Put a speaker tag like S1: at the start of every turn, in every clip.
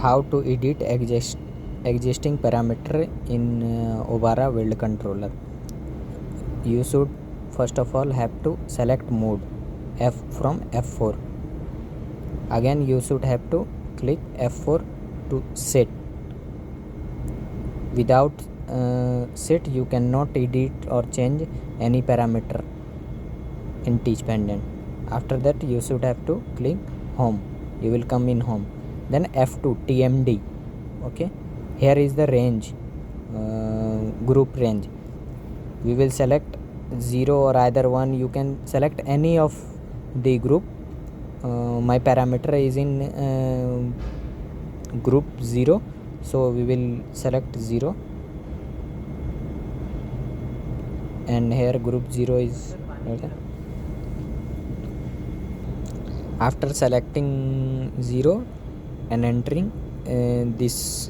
S1: how to edit existing parameter in Obara Weld controller. You should first of all have to select mode F from F4. Again you should have to click F4 to set. Without set you cannot edit or change any parameter in teach pendant. After that you should have to click home. You will come in home. Then F2 TMD. Okay, here is the range, group range. We will select 0 or either 1. You can select any of the group. My parameter is in group 0, so we will select 0, and here group 0 is okay. After selecting 0 and entering this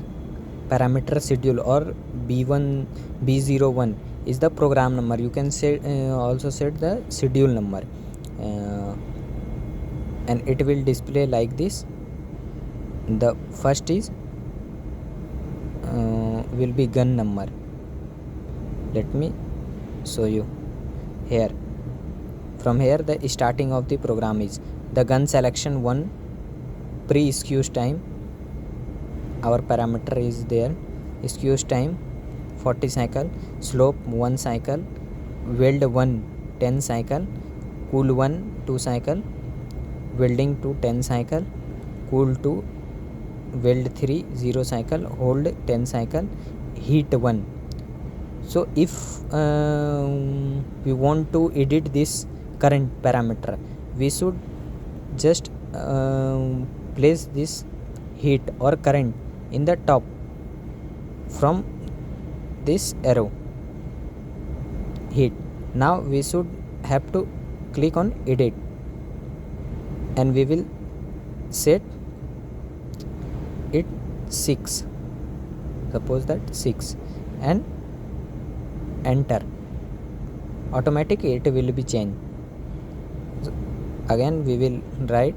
S1: parameter schedule or B01 is the program number. You can set also set the schedule number, and it will display like this. The first is will be gun number. Let me show you here. From here the starting of the program is the gun selection 1, pre-skews time. Our parameter is there. Skews time 40 cycle, slope 1 cycle, weld 1 10 cycle, cool 1 2 cycle, welding 2 10 cycle, cool 2, weld 3 0 cycle, hold 10 cycle, heat 1. So if we want to edit this current parameter, we should just place this heat or current in the top from this arrow heat. Now we should have to click on edit, and we will set it 6, suppose that 6, and enter. Automatically it will be changed. So again we will write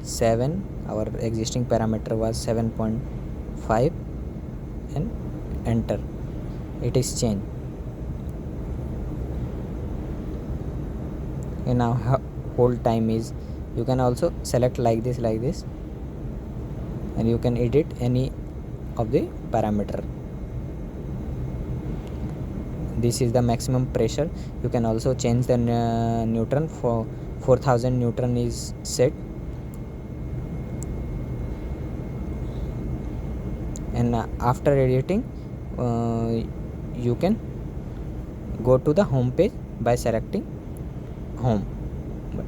S1: 7. Our existing parameter was 7.5 and enter. It is changed. And now hold time is, you can also select like this, and you can edit any of the parameter. This is the maximum pressure. You can also change the Newton. For 4000 Newton is set, and after editing you can go to the home page by selecting home. But